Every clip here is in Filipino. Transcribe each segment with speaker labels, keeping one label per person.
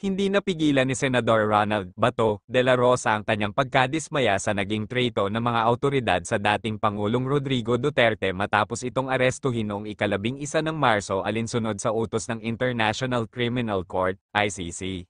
Speaker 1: Hindi napigilan ni Senador Ronald Bato de la Rosa ang kanyang pagkadismaya sa naging treto ng mga awtoridad sa dating Pangulong Rodrigo Duterte matapos itong arestuhin noong ika-11 ng Marso alinsunod sa utos ng International Criminal Court, ICC.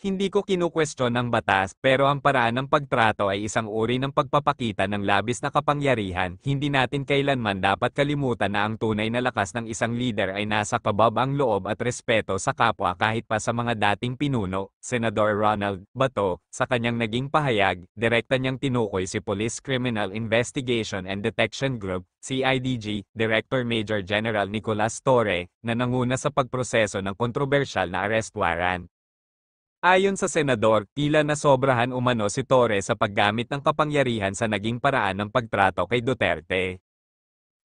Speaker 1: Hindi ko kinukwestiyon ang batas, pero ang paraan ng pagtrato ay isang uri ng pagpapakita ng labis na kapangyarihan. Hindi natin kailanman dapat kalimutan na ang tunay na lakas ng isang lider ay nasa kababang loob at respeto sa kapwa kahit pa sa mga dating pinuno. Senador Ronald Bato, sa kanyang naging pahayag, direkta niyang tinukoy si Police Criminal Investigation and Detection Group, CIDG, Director Major General Nicolas Torre, na nanguna sa pagproseso ng kontrobersyal na arrest warrant. Ayon sa senador, tila nasobrahan umano si Torre sa paggamit ng kapangyarihan sa naging paraan ng pagtrato kay Duterte.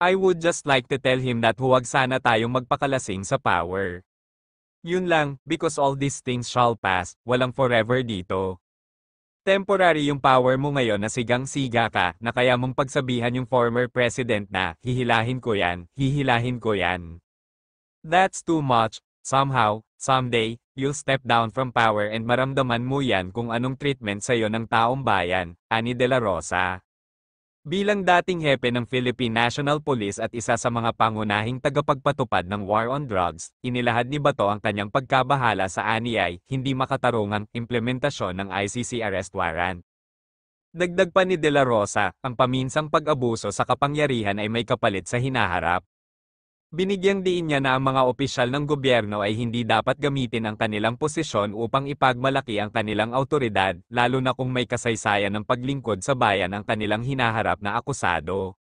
Speaker 1: I would just like to tell him that huwag sana tayong magpakalasing sa power. Yun lang, because all these things shall pass, walang forever dito. Temporary yung power mo ngayon na sigang-siga ka, na kaya mong pagsabihan yung former president na, hihilahin ko yan, hihilahin ko yan. That's too much. Somehow, someday, you'll step down from power and maramdaman mo yan kung anong treatment sa'yo ng taong bayan, ani De La Rosa. Bilang dating hepe ng Philippine National Police at isa sa mga pangunahing tagapagpatupad ng war on drugs, inilahad ni Bato ang kanyang pagkabahala sa aniyay, hindi makatarungang implementasyon ng ICC arrest warrant. Dagdag pa ni De La Rosa, ang paminsang pag-abuso sa kapangyarihan ay may kapalit sa hinaharap. Binigyang diin niya na ang mga opisyal ng gobyerno ay hindi dapat gamitin ang kanilang posisyon upang ipagmalaki ang kanilang awtoridad, lalo na kung may kasaysayan ng paglingkod sa bayan ang kanilang hinaharap na akusado.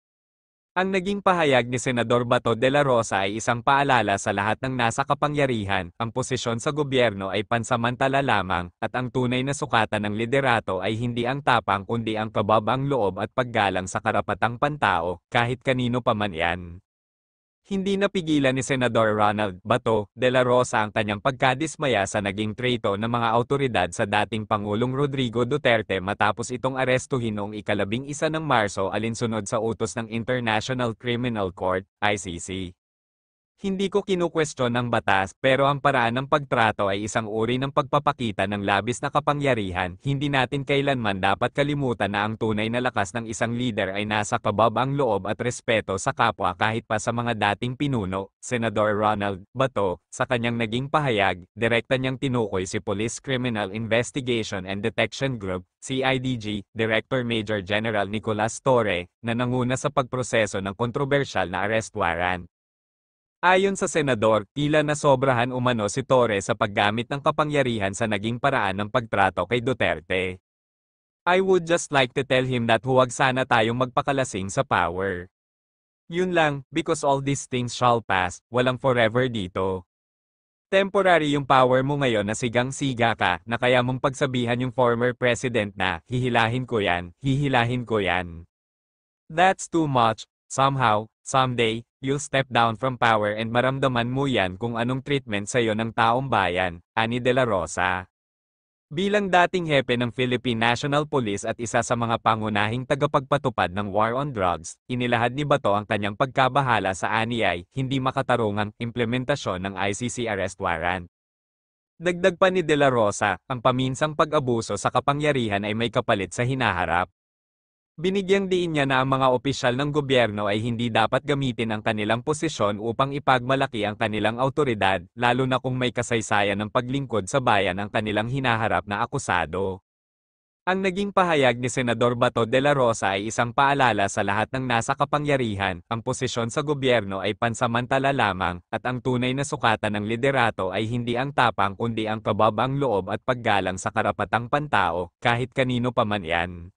Speaker 1: Ang naging pahayag ni Senador Bato de la Rosa ay isang paalala sa lahat ng nasa kapangyarihan, ang posisyon sa gobyerno ay pansamantala lamang, at ang tunay na sukatan ng liderato ay hindi ang tapang kundi ang kababang loob at paggalang sa karapatang pantao, kahit kanino pa man yan. Hindi napigilan ni Senador Ronald Bato de la Rosa ang kanyang pagkadismaya sa naging treto ng mga awtoridad sa dating Pangulong Rodrigo Duterte matapos itong arestuhin noong ika-11 ng Marso alinsunod sa utos ng International Criminal Court, ICC. Hindi ko kinukwestiyon ang batas, pero ang paraan ng pagtrato ay isang uri ng pagpapakita ng labis na kapangyarihan. Hindi natin kailanman dapat kalimutan na ang tunay na lakas ng isang lider ay nasa kababang loob at respeto sa kapwa kahit pa sa mga dating pinuno. Senador Ronald Bato, sa kanyang naging pahayag, direkta niyang tinukoy si Police Criminal Investigation and Detection Group, CIDG, Director Major General Nicolas Torre, na nanguna sa pagproseso ng kontrobersyal na arrest warrant. Ayon sa senador, tila nasobrahan umano si Torre sa paggamit ng kapangyarihan sa naging paraan ng pagtrato kay Duterte. I would just like to tell him that huwag sana tayong magpakalasing sa power. Yun lang, because all these things shall pass, walang forever dito. Temporary yung power mo ngayon na sigang-siga ka, na kaya mong pagsabihan yung former president na, hihilahin ko yan, hihilahin ko yan. That's too much. Somehow, someday, you'll step down from power and maramdaman mo yan kung anong treatment sa'yo ng taong bayan, ani De La Rosa. Bilang dating hepe ng Philippine National Police at isa sa mga pangunahing tagapagpatupad ng war on drugs, inilahad ni Bato ang kanyang pagkabahala sa aniyay, hindi makatarungang implementasyon ng ICC arrest warrant. Dagdag pa ni De La Rosa, ang paminsang pag-abuso sa kapangyarihan ay may kapalit sa hinaharap. Binigyang diin niya na ang mga opisyal ng gobyerno ay hindi dapat gamitin ang kanilang posisyon upang ipagmalaki ang kanilang awtoridad, lalo na kung may kasaysayan ng paglingkod sa bayan ang kanilang hinaharap na akusado. Ang naging pahayag ni Senador Bato de la Rosa ay isang paalala sa lahat ng nasa kapangyarihan, ang posisyon sa gobyerno ay pansamantala lamang, at ang tunay na sukatan ng liderato ay hindi ang tapang kundi ang kababang loob at paggalang sa karapatang pantao, kahit kanino pa man yan.